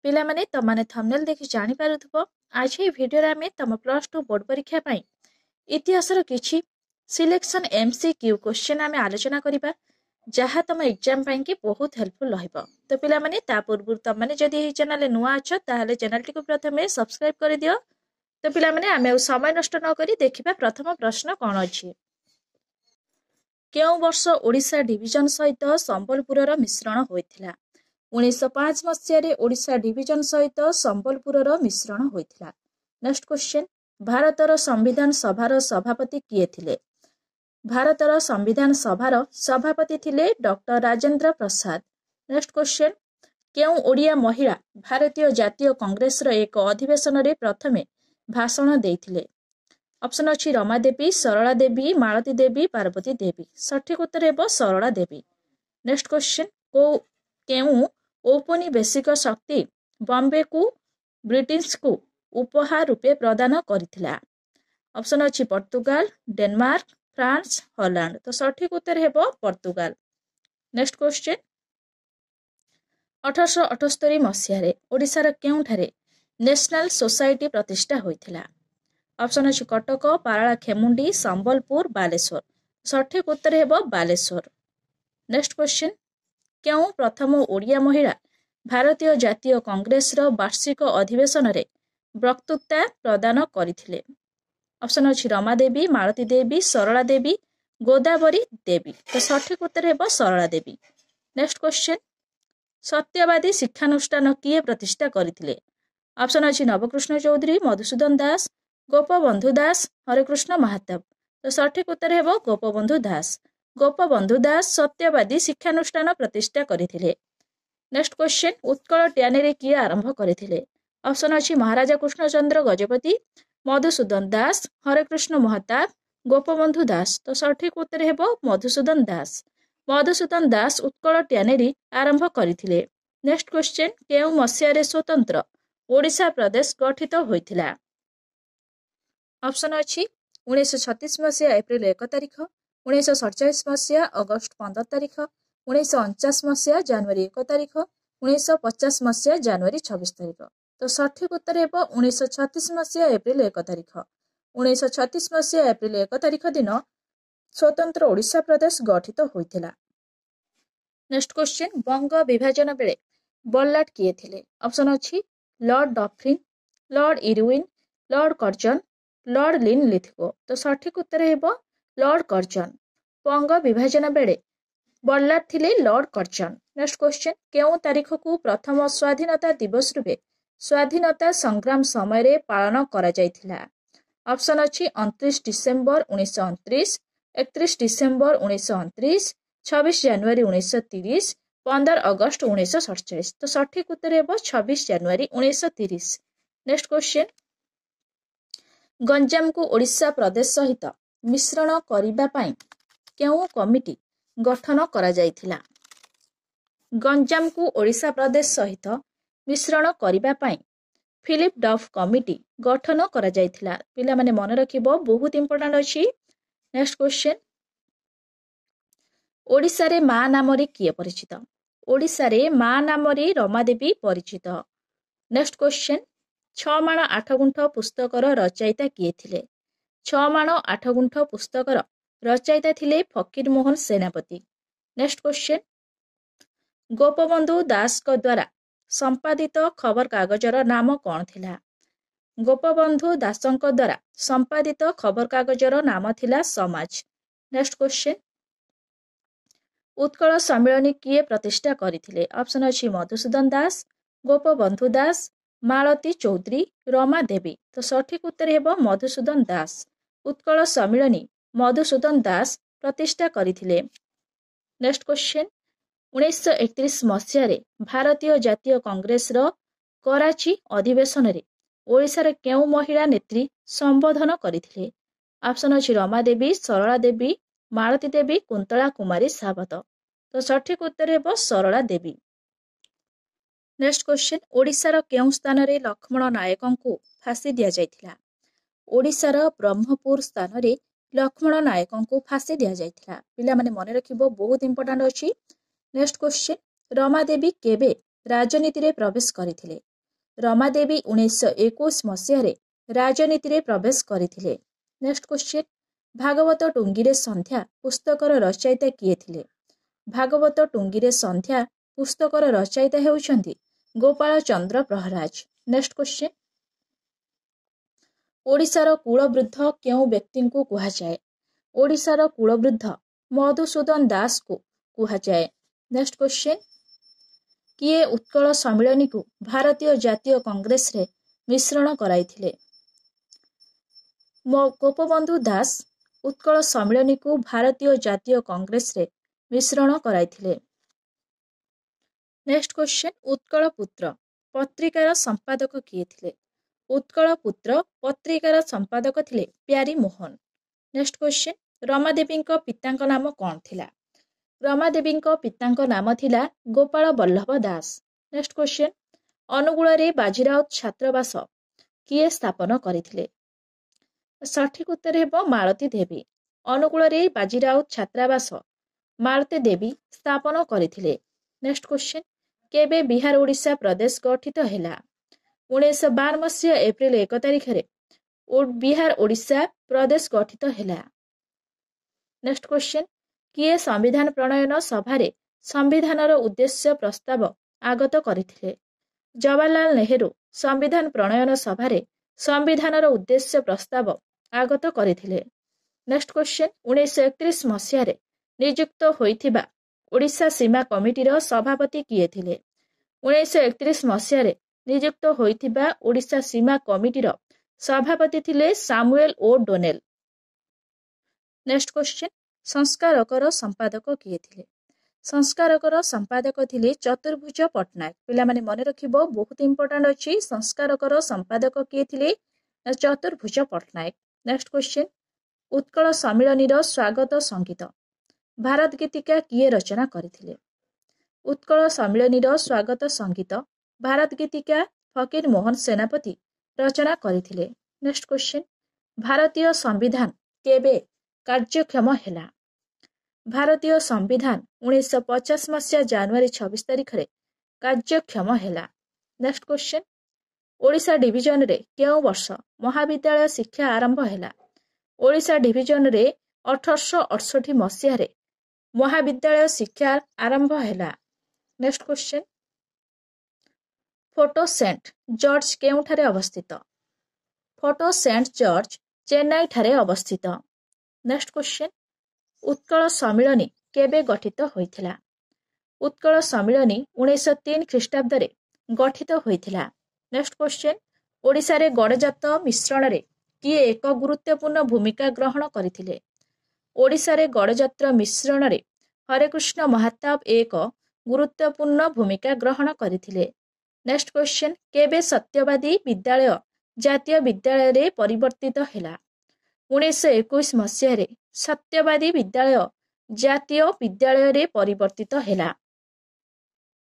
ପିଲାମାନେ ତମାନେ ଥମ୍ବନେଲ ଦେଖି ଜାଣିପାରୁଥିବ ଆଜି ଏହି ଭିଡିଓରେ ଆମେ ତମ +2 ବୋର୍ଡ ପରୀକ୍ଷା ପାଇଁ ଇତିହାସର କିଛି ସିଲେକ୍ସନ MCQ କ୍ୱେଶ୍ଚନ ଆମେ ଆଲୋଚନା କରିବା ଯାହା ତମ ଏକ୍ଜାମ ପାଇଁ କି ବହୁତ ହେଲ୍ପଫୁଲ ରହିବ। ତ ପିଲାମାନେ ତା ପୂର୍ବରୁ ତମାନେ ଯଦି ଏହି ଚ୍ୟାନେଲରେ ନୂଆ ଅଛ ତାହେଲେ ଚ୍ୟାନେଲଟିକୁ ପ୍ରଥମେ ସବସ୍କ୍ରାଇବ କରିଦିଅ। ତ ପିଲାମାନେ ଆମେ ଆଉ ସମୟ ନଷ୍ଟ ନ କରି ଦେଖିବା ପ୍ରଥମ ପ୍ରଶ୍ନ କ'ଣ ଅଛି। କେଉଁ ବର୍ଷ ଓଡ଼ିଶା ଡିଭିଜନ ସହିତ ସମ୍ବଲପୁରର ମିଶ୍ରଣ ହୋଇଥିଲା? 1905 ମସିହାରେ ଓଡ଼ିଶା ଡିଭିଜନ ସହିତ ସମ୍ବଲପୁରର ମିଶ୍ରଣ ହୋଇଥିଲା। ନେକ୍ସଟ କ୍ୱେଶ୍ଚନ, ଭାରତର ସମ୍ବିଧାନ ସଭାର ସଭାପତି କିଏ ଥିଲେ? ଭାରତର ସମ୍ବିଧାନ ସଭାର ସଭାପତି ଥିଲେ doctor Rajendra Prasad. Next question, କେଉଁ ଓଡ଼ିଆ ମହିଳା ଭାରତୀୟ ଜାତୀୟ କଂଗ୍ରେସର ଏକ ଅଧିବେଶନରେ ପ୍ରଥମେ ଭାଷଣ ଦେଇଥିଲେ? ଅପସନ ଅଛି ରମା ଦେବୀ, ସରଳା ଦେବୀ, ମାଳତୀ ଦେବୀ, ପାର୍ବତୀ ଦେବୀ। ସଠିକ ଉତ୍ତର ହେବ ସରଳା ଦେବୀ। ନେକ୍ସଟ କ୍ୱେଶ୍ଚନ, କେଉଁ ଔପନିବେଶିକ ଶକ୍ତି ବମ୍ବେକୁ ବ୍ରିଟିଶଙ୍କୁ ଉପହାର ରୂପେ ପ୍ରଦାନ କରିଥିଲା? ଅପସନ ଅଛି ପର୍ତ୍ତୁଗାଲ, ଡେନମାର୍କ, ଫ୍ରାନ୍ସ, ହଲାଣ୍ଡ। ତ ସଠିକ ଉତ୍ତର ହେବ ପର୍ତ୍ତୁଗାଲ। ନେକ୍ସଟ କ୍ୱେଶ୍ଚନ, 1878 ମସିହାରେ ଓଡ଼ିଶାର କେଉଁଠାରେ ନ୍ୟାସନାଲ ସୋସାଇଟି ପ୍ରତିଷ୍ଠା ହୋଇଥିଲା? ଅପସନ ଅଛି କଟକ, ପାରଳାଖେମୁଣ୍ଡି, ସମ୍ବଲପୁର, ବାଲେଶ୍ୱର। ସଠିକ ଉତ୍ତର ହେବ ବାଲେଶ୍ୱର। ନେକ୍ସଟ କ୍ୱେଶ୍ଚନ, କେଉଁ ପ୍ରଥମ ଓଡ଼ିଆ ମହିଳା ଭାରତୀୟ ଜାତୀୟ କଂଗ୍ରେସର ବାର୍ଷିକ ଅଧିବେଶନରେ ବକ୍ତୃତା ପ୍ରଦାନ କରିଥିଲେ? ଅପସନ ଅଛି ରମା ଦେବୀ, ମାଳତୀ ଦେବୀ, ସରଳା ଦେବୀ, ଗୋଦାବରୀ ଦେବୀ। ତ ସଠିକ ଉତ୍ତର ହେବ ସରଳା ଦେବୀ। ନେକ୍ସଟ କ୍ୱେଶ୍ଚନ, ସତ୍ୟବାଦୀ ଶିକ୍ଷାନୁଷ୍ଠାନ କିଏ ପ୍ରତିଷ୍ଠା କରିଥିଲେ? ଅପସନ ଅଛି ନବକୃଷ୍ଣ ଚୌଧୁରୀ, ମଧୁସୂଦନ ଦାସ, ଗୋପବନ୍ଧୁ ଦାସ, ହରେକୃଷ୍ଣ ମାହାତାବ। ତ ସଠିକ ଉତ୍ତର ହେବ ଗୋପବନ୍ଧୁ ଦାସ। ଗୋପବନ୍ଧୁ ଦାସ ସତ୍ୟବାଦୀ ଶିକ୍ଷାନୁଷ୍ଠାନ ପ୍ରତିଷ୍ଠା କରିଥିଲେ। ନେକ୍ସଟ କ୍ୱେଶ୍ଚନ, ଉତ୍କଳ ଟ୍ୟାନେରୀ କିଏ ଆରମ୍ଭ କରିଥିଲେ? ଅପସନ ଅଛି ମହାରାଜା କୃଷ୍ଣଚନ୍ଦ୍ର ଗଜପତି, ମଧୁସୂଦନ ଦାସ, ହରେକୃଷ୍ଣ ମହତାବ, ଗୋପବନ୍ଧୁ ଦାସ। ତ ସଠିକ ଉତ୍ତର ହେବ ମଧୁସୂଦନ ଦାସ। ମଧୁସୂଦନ ଦାସ ଉତ୍କଳ ଟ୍ୟାନେରୀ ଆରମ୍ଭ କରିଥିଲେ। ନେକ୍ସଟ କ୍ୱେଶ୍ଚନ, କେଉଁ ମସିହାରେ ସ୍ୱତନ୍ତ୍ର ଓଡ଼ିଶା ପ୍ରଦେଶ ଗଠିତ ହୋଇଥିଲା? ଅପସନ ଅଛି 1936 ମସିହା ଏପ୍ରିଲ 1 ତାରିଖ, 1947 ମସିହା ଅଗଷ୍ଟ 15 ତାରିଖ, 1949 ମସିହା ଜାନୁଆରୀ 1 ତାରିଖ, 1950 ମସିହା ଜାନୁଆରୀ 26 ତାରିଖ। ତ ସଠିକ ଉତ୍ତର ହେବ 1936 ମସିହା ଏପ୍ରିଲ 1 ତାରିଖ। 1936 ମସିହା ଏପ୍ରିଲ 1 ତାରିଖ ଦିନ ସ୍ୱତନ୍ତ୍ର ଓଡ଼ିଶା ପ୍ରଦେଶ ଗଠିତ ହୋଇଥିଲା। ନେକ୍ସଟ କ୍ୱେଶ୍ଚନ, ବଙ୍ଗ ବିଭାଜନ ବେଳେ ବଲ୍ଲାଟ କିଏ ଥିଲେ? ଅପସନ ଅଛି lord Dufferin, lord Irwin, lord Curzon, lord Linlithgow. ତ ସଠିକ ଉତ୍ତର ହେବ ଲର୍ଡ କର୍ଜନ। ବଙ୍ଗ ବିଭାଜନ ବେଳେ ବଲ୍ଲାଟ ଥିଲେ ଲର୍ଡ କର୍ଜନ। ନେକ୍ସଟ କ୍ୱେଶ୍ଚନ, କେଉଁ ତାରିଖକୁ ପ୍ରଥମ ସ୍ୱାଧୀନତା ଦିବସ ରୂପେ ସ୍ୱାଧୀନତା ସଂଗ୍ରାମ ସମୟରେ ପାଳନ କରାଯାଇଥିଲା? ଅପସନ ଅଛି 29 ଡିସେମ୍ବର 1929, 31 ଡିସେମ୍ବର 1929, 26 ଜାନୁଆରୀ 1930, 15 ଅଗଷ୍ଟ 1947। ତ ସଠିକ ଉତ୍ତର ହେବ 26 ଜାନୁଆରୀ 1930। ନେକ୍ସଟ କ୍ୱେଶ୍ଚନ, ଗଞ୍ଜାମକୁ ଓଡ଼ିଶା ପ୍ରଦେଶ ସହିତ ମିଶ୍ରଣ କରିବା ପାଇଁ କେଉଁ କମିଟି ଗଠନ କରାଯାଇଥିଲା? ଗଞ୍ଜାମକୁ ଓଡ଼ିଶା ପ୍ରଦେଶ ସହିତ ମିଶ୍ରଣ କରିବା ପାଇଁ ଫିଲିପ ଡଫ୍ କମିଟି ଗଠନ କରାଯାଇଥିଲା। ପିଲାମାନେ ମନେ ରଖିବ, ବହୁତ ଇମ୍ପୋର୍ଟାଣ୍ଟ ଅଛି। ନେକ୍ସଟ କ୍ୱେଶ୍ଚନ, ଓଡ଼ିଶାରେ ମା ନାମରେ କିଏ ପରିଚିତ? ଓଡ଼ିଶାରେ ମା ନାମରେ ରମା ଦେବୀ ପରିଚିତ। ନେକ୍ସଟ କ୍ୱେଶ୍ଚନ, 6 ମାଣ 8 ଗୁଣ୍ଠ ପୁସ୍ତକର ରଚୟିତା କିଏ ଥିଲେ? 6 ମାଣ 8 ଗୁଣ୍ଠ ପୁସ୍ତକର ରଚୟିତା ଥିଲେ ଫକୀର ମୋହନ ସେନାପତି। ନେକ୍ସଟ କ୍ୱେଶ୍ଚନ, ଗୋପବନ୍ଧୁ ଦାସଙ୍କ ଦ୍ୱାରା ସମ୍ପାଦିତ ଖବରକାଗଜର ନାମ କ'ଣ ଥିଲା? ଗୋପବନ୍ଧୁ ଦାସଙ୍କ ଦ୍ୱାରା ସମ୍ପାଦିତ ଖବରକାଗଜର ନାମ ଥିଲା ସମାଜ। ନେକ୍ସଟ କ୍ୱେଶ୍ଚନ, ଉତ୍କଳ ସମ୍ମିଳନୀ କିଏ ପ୍ରତିଷ୍ଠା କରିଥିଲେ? ଅପସନ ଅଛି ମଧୁସୂଦନ ଦାସ, ଗୋପବନ୍ଧୁ ଦାସ, ମାଳତୀ ଚୌଧୁରୀ, ରମା ଦେବୀ। ତ ସଠିକ ଉତ୍ତର ହେବ ମଧୁସୂଦନ ଦାସ। ଉତ୍କଳ ସମ୍ମିଳନୀ ମଧୁସୂଦନ ଦାସ ପ୍ରତିଷ୍ଠା କରିଥିଲେ। ନେକ୍ସଟ କ୍ୱେଶ୍ଚନ, 1931 ମସିହାରେ ଭାରତୀୟ ଜାତୀୟ କଂଗ୍ରେସର କରାଚି ଅଧିବେଶନରେ ଓଡ଼ିଶାର କେଉଁ ମହିଳା ନେତ୍ରୀ ସମ୍ବୋଧନ କରିଥିଲେ? ଅପସନ ଅଛି ରମା ଦେବୀ, ସରଳା ଦେବୀ, ମାଳତୀ ଦେବୀ, କୁନ୍ତଳା କୁମାରୀ ସାବତ। ତ ସଠିକ ଉତ୍ତର ହେବ ସରଳା ଦେବୀ। ନେକ୍ସଟ କ୍ୱେଶ୍ଚନ, ଓଡ଼ିଶାର କେଉଁ ସ୍ଥାନରେ ଲକ୍ଷ୍ମଣ ନାୟକଙ୍କୁ ଫାଶୀ ଦିଆଯାଇଥିଲା? ଓଡ଼ିଶାର ବ୍ରହ୍ମପୁର ସ୍ଥାନରେ ଲକ୍ଷ୍ମଣ ନାୟକଙ୍କୁ ଫାଶୀ ଦିଆଯାଇଥିଲା। ପିଲାମାନେ ମନେ ରଖିବ, ବହୁତ ଇମ୍ପୋର୍ଟାଣ୍ଟ ଅଛି। ନେକ୍ସଟ କ୍ୱେଶ୍ଚନ, ରମା ଦେବୀ କେବେ ରାଜନୀତିରେ ପ୍ରବେଶ କରିଥିଲେ? ରମାଦେବୀ 1921 ମସିହାରେ ରାଜନୀତିରେ ପ୍ରବେଶ କରିଥିଲେ। ନେକ୍ସଟ କ୍ୱେଶ୍ଚିନ୍, ଭାଗବତ ଟୁଙ୍ଗିରେ ସନ୍ଧ୍ୟା ପୁସ୍ତକର ରଚୟିତା କିଏ ଥିଲେ? ଭାଗବତ ଟୁଙ୍ଗିରେ ସନ୍ଧ୍ୟା ପୁସ୍ତକର ରଚୟିତା ହେଉଛନ୍ତି ଗୋପାଳ ଚନ୍ଦ୍ର ପ୍ରହରାଜ। ନେକ୍ସଟ କ୍ୱେଶ୍ଚିନ୍, ଓଡ଼ିଶାର କୁଳବୃଦ୍ଧ କେଉଁ ବ୍ୟକ୍ତିଙ୍କୁ କୁହାଯାଏ? ଓଡ଼ିଶାର କୁଳବୃଦ୍ଧ ମଧୁସୂଦନ ଦାସଙ୍କୁ କୁହାଯାଏ। ନେକ୍ସଟ କ୍ୱେଶ୍ଚିନ୍, କିଏ ଉତ୍କଳ ସମ୍ମିଳନୀକୁ ଭାରତୀୟ ଜାତୀୟ କଂଗ୍ରେସରେ ମିଶ୍ରଣ କରାଇଥିଲେ? ଗୋପବନ୍ଧୁ ଦାସ ଉତ୍କଳ ସମ୍ମିଳନୀକୁ ଭାରତୀୟ ଜାତୀୟ କଂଗ୍ରେସରେ ମିଶ୍ରଣ କରାଇଥିଲେ। ନେକ୍ସଟ କ୍ୱେଶ୍ଚିନ୍, ଉତ୍କଳ ପୁତ୍ର ପତ୍ରିକାର ସମ୍ପାଦକ କିଏ ଥିଲେ? ଉତ୍କଳ ପୁତ୍ର ପତ୍ରିକାର ସମ୍ପାଦକ ଥିଲେ ପ୍ୟାରୀମୋହନ। ନେକ୍ସଟ କ୍ୱେଶ୍ଚିନ୍, ରମାଦେବୀଙ୍କ ପିତାଙ୍କ ନାମ କଣ ଥିଲା? ରମାଦେବୀଙ୍କ ପିତାଙ୍କ ନାମ ଥିଲା ଗୋପାଳ ବଲ୍ଲଭ ଦାସ। ନେକ୍ସଟ କ୍ୱେଶ୍ଚିନ୍, ଅନୁଗୁଳରେ ବାଜିରାଉତ ଛାତ୍ରାବାସ କିଏ ସ୍ଥାପନ କରିଥିଲେ? ସଠିକ ଉତ୍ତର ହେବ ମାଳତୀ ଦେବୀ। ଅନୁଗୁଳରେ ବାଜିରାଉତ ଛାତ୍ରାବାସ ମାଳତୀ ଦେବୀ ସ୍ଥାପନ କରିଥିଲେ। ନେକ୍ସଟ କ୍ୱେଶ୍ଚିନ୍, କେବେ ବିହାର ଓଡ଼ିଶା ପ୍ରଦେଶ ଗଠିତ ହେଲା? 1912 ମସିହା ଏପ୍ରିଲ 1 ତାରିଖରେ ବିହାର ଓଡ଼ିଶା ପ୍ରଦେଶ ଗଠିତ ହେଲା। ନେକ୍ସଟ କ୍ୱେଶ୍ଚିନ୍, କିଏ ସମ୍ବିଧାନ ପ୍ରଣୟନ ସଭାରେ ସମ୍ବିଧାନର ଉଦ୍ଦେଶ୍ୟ ପ୍ରସ୍ତାବ ଆଗତ କରିଥିଲେ? ଜବାହରଲାଲ ନେହେରୁ ସମ୍ବିଧାନ ପ୍ରଣୟନ ସଭାରେ ସମ୍ବିଧାନର ଉଦ୍ଦେଶ୍ୟ ପ୍ରସ୍ତାବ ଆଗତ କରିଥିଲେ। ନେକ୍ସଟ କ୍ୱେଶ୍ଚିନ୍, 1931 ମସିହାରେ ନିଯୁକ୍ତ ହୋଇଥିବା ଓଡ଼ିଶା ସୀମା କମିଟିର ସଭାପତି କିଏ ଥିଲେ? 1931 ମସିହାରେ ନିଯୁକ୍ତ ହୋଇଥିବା ଓଡ଼ିଶା ସୀମା କମିଟିର ସଭାପତି ଥିଲେ ସାମୁଏଲ ଓ ଡୋନେଲ। ନେକ୍ସଟ କ୍ୱେଶ୍ଚିନ୍, ସଂସ୍କାରକର ସମ୍ପାଦକ କିଏ ଥିଲେ? ସଂସ୍କାରକର ସମ୍ପାଦକ ଥିଲେ ଚତୁର୍ଭୁଜ ପଟ୍ଟନାୟକ। ପିଲାମାନେ ମନେ ରଖିବ, ବହୁତ ଇମ୍ପୋର୍ଟାଣ୍ଟ ଅଛି। ସଂସ୍କାରକର ସମ୍ପାଦକ କିଏ ଥିଲେ? ଚତୁର୍ଭୁଜ ପଟ୍ଟନାୟକ। ନେକ୍ସଟ କ୍ୱେଶ୍ଚିନ୍, ଉତ୍କଳ ସମ୍ମିଳନୀର ସ୍ୱାଗତ ସଙ୍ଗୀତ ଭାରତ ଗୀତିକା କିଏ ରଚନା କରିଥିଲେ? ଉତ୍କଳ ସମ୍ମିଳନୀର ସ୍ୱାଗତ ସଙ୍ଗୀତ ଭାରତ ଗୀତିକା ଫକୀର ମୋହନ ସେନାପତି ରଚନା କରିଥିଲେ। ନେକ୍ସଟ କ୍ୱେଶ୍ଚିନ୍, ଭାରତୀୟ ସମ୍ବିଧାନ କେବେ କାର୍ଯ୍ୟକ୍ଷମ ହେଲା? ଭାରତୀୟ ସମ୍ବିଧାନ 1950 ମସିହା ଜାନୁଆରୀ 26 ତାରିଖରେ କାର୍ଯ୍ୟକ୍ଷମ ହେଲା। ନେକ୍ସଟ କ୍ୱେଶ୍ଚିନ୍, ଓଡ଼ିଶା ଡିଭିଜନରେ କେଉଁ ବର୍ଷ ମହାବିଦ୍ୟାଳୟ ଶିକ୍ଷା ଆରମ୍ଭ ହେଲା? ଓଡ଼ିଶା ଡିଭିଜନରେ 1868 ମସିହାରେ ମହାବିଦ୍ୟାଳୟ ଶିକ୍ଷା ଆରମ୍ଭ ହେଲା। Next question, Fort Saint George କେଉଁଠାରେ ଅବସ୍ଥିତ? ଫୋର୍ଟ ସେଣ୍ଟ ଜର୍ଜ ଚେନ୍ନାଇ ଠାରେ ଅବସ୍ଥିତ। ନେକ୍ସଟ କ୍ୱେଶ୍ଚିନ୍, ଉତ୍କଳ ସମ୍ମିଳନୀ କେବେ ଗଠିତ ହୋଇଥିଲା? ଉତ୍କଳ ସମ୍ମିଳନୀ 1903 ଖ୍ରୀଷ୍ଟାବ୍ଦରେ ଗଠିତ ହୋଇଥିଲା। ନେକ୍ସଟ କ୍ୱେଶ୍ଚିନ୍, ଓଡ଼ିଶାରେ ଗଡ଼ଜାତ ମିଶ୍ରଣରେ କିଏ ଏକ ଗୁରୁତ୍ୱପୂର୍ଣ୍ଣ ଭୂମିକା ଗ୍ରହଣ କରିଥିଲେ? ଓଡ଼ିଶାରେ ଗଡ଼ଜାତ ମିଶ୍ରଣରେ ହରେକୃଷ୍ଣ ମହାତାବ ଏକ ଗୁରୁତ୍ୱପୂର୍ଣ୍ଣ ଭୂମିକା ଗ୍ରହଣ କରିଥିଲେ। ନେକ୍ସଟ କ୍ୱେଶ୍ଚିନ୍, କେବେ ସତ୍ୟବାଦୀ ବିଦ୍ୟାଳୟ ଜାତୀୟ ବିଦ୍ୟାଳୟରେ ପରିବର୍ତ୍ତିତ ହେଲା? 1921 ମସିହାରେ ସତ୍ୟବାଦୀ ବିଦ୍ୟାଳୟ ଜାତୀୟ ବିଦ୍ୟାଳୟରେ ପରିବର୍ତ୍ତିତ ହେଲା।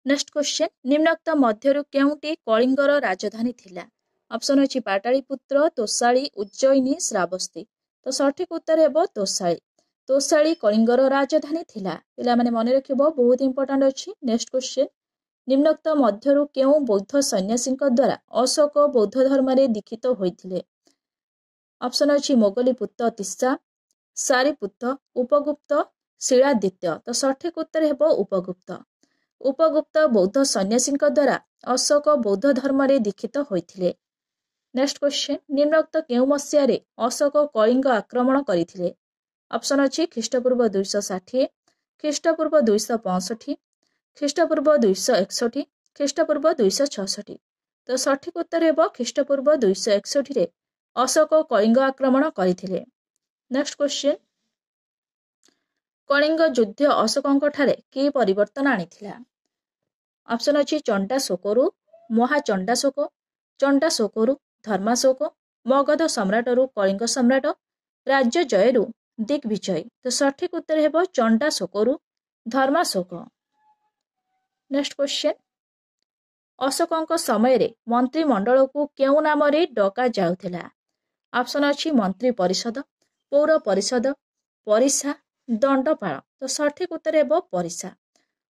ନେକ୍ସଟ କ୍ୱେଶ୍ଚିନ୍, ନିମ୍ନୋକ୍ତ ମଧ୍ୟରୁ କେଉଁଟି କଳିଙ୍ଗର ରାଜଧାନୀ ଥିଲା? ଅପସନ୍ ଅଛି ପାଟାଳିପୁତ୍ର, ତୋଷାଳୀ, ଉଜ୍ଜୟିନୀ, ଶ୍ରାବସ୍ତୀ। ତ ସଠିକ ଉତ୍ତର ହେବ ତୋଷାଳୀ। ତୋଷାଳୀ କଳିଙ୍ଗର ରାଜଧାନୀ ଥିଲା। ପିଲାମାନେ ମନେ ରଖିବ, ବହୁତ ଇମ୍ପୋର୍ଟାଣ୍ଟ ଅଛି। ନେକ୍ସଟ କ୍ୱେଶ୍ଚିନ୍, ନିମ୍ନୋକ୍ତ ମଧ୍ୟରୁ କେଉଁ ବୌଦ୍ଧ ସନ୍ନ୍ୟାସୀଙ୍କ ଦ୍ୱାରା ଅଶୋକ ବୌଦ୍ଧ ଧର୍ମରେ ଦୀକ୍ଷିତ ହୋଇଥିଲେ? ଅପସନ୍ ଅଛି ମୋଗଲିପୁତ୍ର ତିସ୍ସା, ସାରିପୁତ୍ତ, ଉପଗୁପ୍ତ, ଶିଳାଦିତ୍ୟ। ତ ସଠିକ ଉତ୍ତର ହେବ ଉପଗୁପ୍ତ। ଉପଗୁପ୍ତ ବୌଦ୍ଧ ସନ୍ନ୍ୟାସୀଙ୍କ ଦ୍ୱାରା ଅଶୋକ ବୌଦ୍ଧ ଧର୍ମରେ ଦୀକ୍ଷିତ ହୋଇଥିଲେ। ନେକ୍ସଟ କ୍ୱେଶ୍ଚିନ୍, ନିମ୍ନୋକ୍ତ କେଉଁ ମସିହାରେ ଅଶୋକ କଳିଙ୍ଗ ଆକ୍ରମଣ କରିଥିଲେ? ଅପସନ୍ ଅଛି ଖ୍ରୀଷ୍ଟପୂର୍ବ 260, ଖ୍ରୀଷ୍ଟପୂର୍ବ 265, ଖ୍ରୀଷ୍ଟପୂର୍ବ 261, ଖ୍ରୀଷ୍ଟପୂର୍ବ 266। ତ ସଠିକ ଉତ୍ତର ହେବ ଖ୍ରୀଷ୍ଟପୂର୍ବ 261ରେ ଅଶୋକ କଳିଙ୍ଗ ଆକ୍ରମଣ କରିଥିଲେ। ନେକ୍ସଟ କ୍ୱେଶ୍ଚିନ୍, କଳିଙ୍ଗ ଯୁଦ୍ଧ ଅଶୋକଙ୍କ ଠାରେ କି ପରିବର୍ତ୍ତନ ଆଣିଥିଲା? ଅପସନ୍ ଅଛି ଚଣ୍ଡାଶୋକରୁ ମହାଚଣ୍ଡାଶୋକ, ଚଣ୍ଡାଶୋକରୁ ଧର୍ମାଶୋକ, ମଗଧ ସମ୍ରାଟରୁ କଳିଙ୍ଗ ସମ୍ରାଟ, ରାଜ୍ୟ ଜୟରୁ ଦିଗ୍ବିଜୟ। ତ ସଠିକ ଉତ୍ତର ହେବ ଚଣ୍ଡାଶୋକରୁ ଧର୍ମାଶୋକ। ନେକ୍ସଟ କ୍ୱେଶ୍ଚିନ୍, ଅଶୋକଙ୍କ ସମୟରେ ମନ୍ତ୍ରିମଣ୍ଡଳକୁ କେଉଁ ନାମରେ ଡକାଯାଉଥିଲା? ଅପସନ୍ ଅଛି ମନ୍ତ୍ରୀ ପରିଷଦ, ପୌର ପରିଷଦ, ପରିସା, ଦଣ୍ଡପାଳ। ତ ସଠିକ ଉତ୍ତର ହେବ ପରିସା।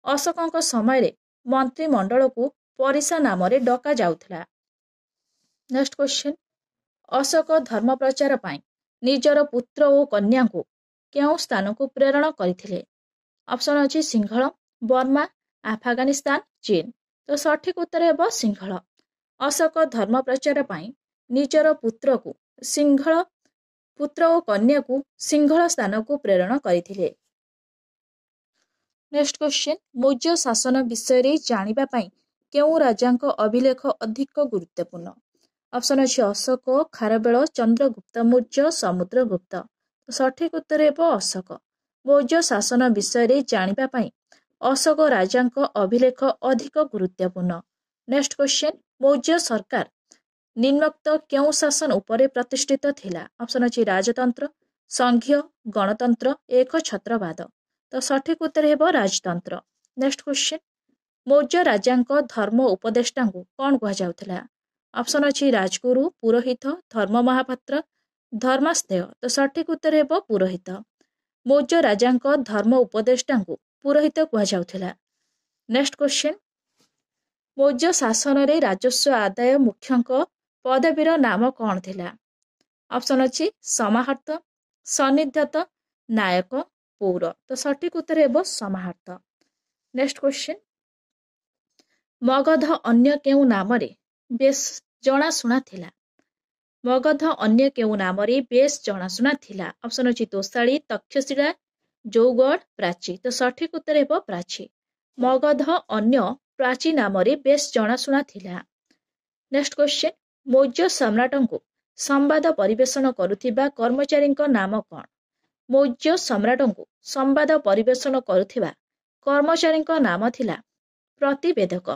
ଅଶୋକଙ୍କ ସମୟରେ ମନ୍ତ୍ରିମଣ୍ଡଳକୁ ପରିସା ନାମରେ ଡକାଯାଉଥିଲା। नेक्स्ट क्वेश्चन अशोक धर्म प्रचार पाई निजर पुत्र और कन्या को केउं स्थान को प्रेरण करथिले? ऑप्शन अछि सिंहल, बर्मा, अफगानिस्तान, चीन। तो सठिक उत्तर हेब सिंहल। अशोक धर्म प्रचार पाई निजर पुत्र को सिंहल पुत्र और कन्या को सिंहल स्थान को प्रेरण करथिले। नेक्स्ट क्वेश्चन मौर्य शासन विषय रे जानिबा पाई केउं राजांको अभिलेख अधिक गुरुत्वपूर्ण? ऑप्शन अछि अशोक, खारवेल, चंद्रगुप्त मौर्य, समुद्रगुप्त। तो सठिक उत्तर हेब अशोक। मौर्य शासन विषय रे जानिबा पाई अशोक राजांको अभिलेख अधिक गुरुत्वपूर्ण। नेक्स्ट क्वेश्चन मौर्य सरकार निम्नोक्त केउं शासन उपरे प्रतिष्ठित थिला? ऑप्शन अछि राजतंत्र, संघीय, गणतंत्र, एक छत्रवाद। तो सठिक उत्तर हेब राजतंत्र। नेक्स्ट क्वेश्चन मौर्य राजांको धर्म उपदेष्टा को कौन कह जाउथला? ऑप्शन अछि राजगुरु, पुरोहित, धर्म महापात्र, धर्मास्तेय। तो सठिक उत्तर हेब पुरोहित। मौर्य राजांको धर्म उपदेष्टा को पुरोहित कह जाउथला। नेक्स्ट क्वेश्चन मौर्य शासन रे राजस्व आदाय मुख्यंक पदवीर नाम कौन थिला? ऑप्शन अछि समाहर्त, सन्निधत्त, नायक, पौर। तो सठिक उत्तर हेब समाहर्त। नेक्स्ट क्वेश्चन मगध अन्य केउं नाम रे बेस जणाशुना थिला? मगध अन्य केउं नाम रे बेस जणाशुना थिला? ऑप्शन अछि तोषाली, तक्षशिला, जौगढ़, प्राची। तो सठिक उत्तर हेब प्राची। मगध अन्य प्राची नाम रे बेस जणाशुना थिला। नेक्स्ट क्वेश्चन मौर्य सम्राटंको संवाद परिवेषण करुथिबा कर्मचारींको नाम कौन? मौर्य सम्राटंको संवाद परिवेषण करुथिबा कर्मचारींको नाम थिला प्रतिवेदक।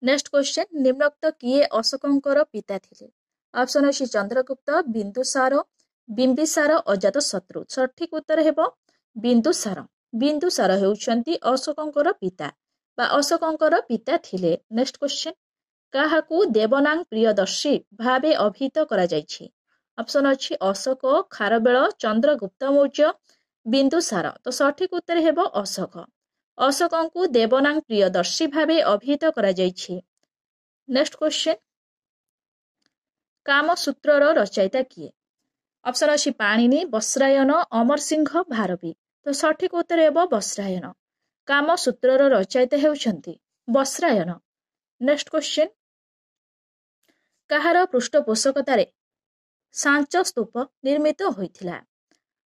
नेक्स्ट क्वेश्चन निम्नोक्त किए अशोकंकर पिता थिले? ऑप्शन अछि चंद्रगुप्त, बिंदुसार, बिंबिसार, अजातशत्रु। सठिक उत्तर हेब बिंदुसार। बिंदुसार हेउछंती अशोकंकर पिता बा अशोकंकर पिता थिले। नेक्स्ट क्वेश्चन काहाकू देवनांग प्रियदर्शी भावे अभिहित करा जायछि? ऑप्शन अछि अशोक, खारवेल, चंद्रगुप्त मौर्य, बिंदुसार। तो सठिक उत्तर हेब अशोक। अशोकंकु देवनांग प्रियदर्शी भावे अभिहित करा जायछि। नेक्स्ट क्वेश्चन कामसूत्रर रचयिता किए? ऑप्शन अछि पाणिनि, वस्रायन, अमर सिंह, भारवी। तो सठिक उत्तर हेब वस्रायन। कामसूत्रर रचयिता हेउछंती वस्रायन। नेक्स्ट क्वेश्चन काहार पृष्ठपोषकतारे सांच स्तूप निर्मित होइथिला?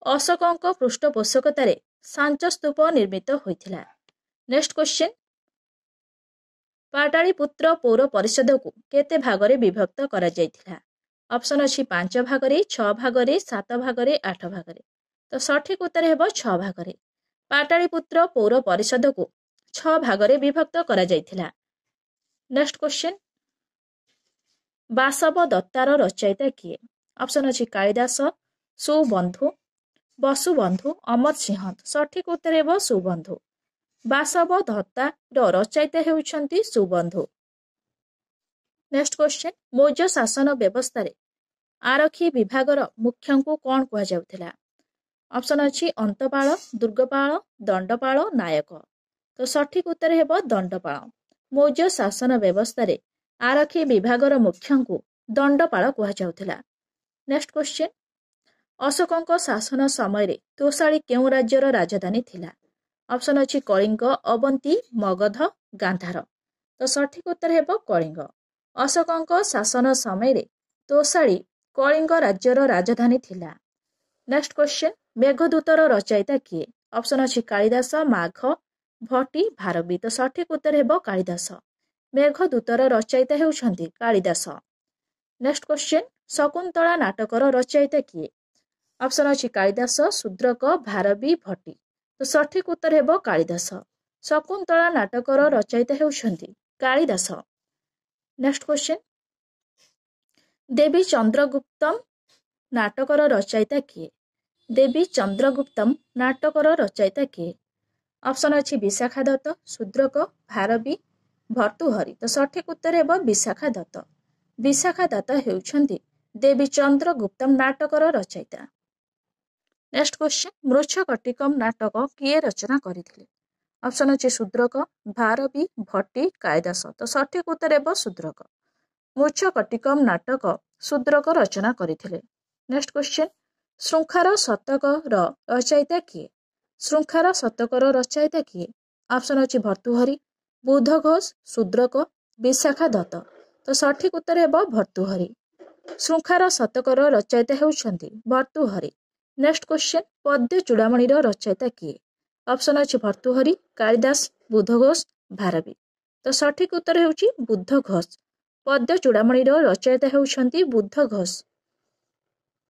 अशोकंक पृष्ठपोषकतारे सांच स्तूप निर्मित होइथिला। नेक्स्ट क्वेश्चन पाटालीपुत्र पौर परिषद को केते भागरे विभक्त करा जायथिला? ऑप्शन अछि 5 भागरे, 6 भागरे, 7 भागरे, 8 भागरे। तो सठिक उत्तर हेब 6 भागरे। पाटालीपुत्र पौर परिषद को 6 भागरे विभक्त करा जायथिला। नेक्स्ट क्वेश्चन बासव दत्तार रचयिता किए? ऑप्शन अछि कालिदास, सुबंधु, बसुबंधु, अमर सिंह। सठिक उत्तर हेब सुबंधु। बासव दत्तार रचयिता हेउछंती सुबंधु। नेक्स्ट क्वेश्चन मौर्य शासन व्यवस्था रे आरक्षी विभागर मुख्यंकु कौन कह जाउथिला? ऑप्शन अछि अंतपाल, दुर्गपाल, दंडपाल, नायक। तो सठिक उत्तर हेब दंडपाल। मौर्य शासन व्यवस्था रे आरक्षी विभागर मुख्यंकु दंडपाल कह जाउथिला। नेक्स्ट क्वेश्चन अशोकंक शासन समय रे तोषाली केउं राज्यर राजधानी थिला? ऑप्शन अछि कलिंग, अवंती, मगध, गांधार। तो सठिक उत्तर हेब कलिंग। अशोकंक शासन समय रे तोषाली कलिंग राज्यर राजधानी थिला। नेक्स्ट क्वेश्चन मेघदूतर रचयिता किए? ऑप्शन अछि कालिदास, माघ, भट्टी, भारवी। तो सठिक उत्तर हेब कालिदास। मेघदूतर रचयिता हेउछंती कालिदास। नेक्स्ट क्वेश्चन शकुंतला नाटकर रचयिता किए? ऑप्शन अछि कालिदास, शूद्रक, भारवी, भट्टी। तो सठिक उत्तर हेब कालिदास। शकुंतला नाटकर रचयिता हेउछंती कालिदास। नेक्स्ट क्वेश्चन देवी चंद्रगुप्तम नाटकर रचयिता किए? देवी चंद्रगुप्तम नाटकर रचयिता किए? ऑप्शन अछि विशाखा दत्त, शूद्रक, भारवी, भर्तृहरि। तो सठिक उत्तर हेब विशाखा दत्त। विशाखा दत्त हेउछंती देवी चंद्रगुप्तम नाटकर रचयिता। नेक्स्ट क्वेश्चन मृच्छकटिकम नाटक किए रचना करथिले? ऑप्शन अछि शूद्रक, भारवी, भट्टी, कालिदास। तो सठिक उत्तर हेब शूद्रक। ମୃଚ୍ଛକଟିକମ୍ ନାଟକ ଶୂଦ୍ରକ ରଚନା କରିଥିଲେ। ନେକ୍ସଟ କ୍ୱେଶ୍ଚନ, ଶୃଙ୍ଖାର ଶତକର ରଚୟିତା କିଏ? ଶୃଙ୍ଖାର ଶତକର ରଚୟିତା କିଏ? ଅପସନ୍ ଅଛି ଭର୍ତ୍ତୃହରି, ବୁଧ ଘୋଷ, ଶୂଦ୍ରକ, ବିଶାଖା ଦତ୍ତ। ତ ସଠିକ ଉତ୍ତର ହେବ ଭର୍ତ୍ତୃହରି। ଶୃଙ୍ଖାର ଶତକର ରଚୟିତା ହେଉଛନ୍ତି ଭର୍ତ୍ତୃହରି। ନେକ୍ସଟ କ୍ୱେଶ୍ଚନ, ପଦ୍ୟ ଚୂଡ଼ାମଣିର ରଚୟିତା କିଏ? ଅପସନ୍ ଅଛି ଭର୍ତ୍ତୃହରି, କାଳିଦାସ, ବୁଧ ଘୋଷ, ଭାରବୀ। ତ ସଠିକ ଉତ୍ତର ହେଉଛି ବୁଧ ଘୋଷ। ପଦ୍ୟ ଚୂଡ଼ାମଣିର ରଚୟିତା ହେଉଛନ୍ତି ବୁଧ ଘୋଷ।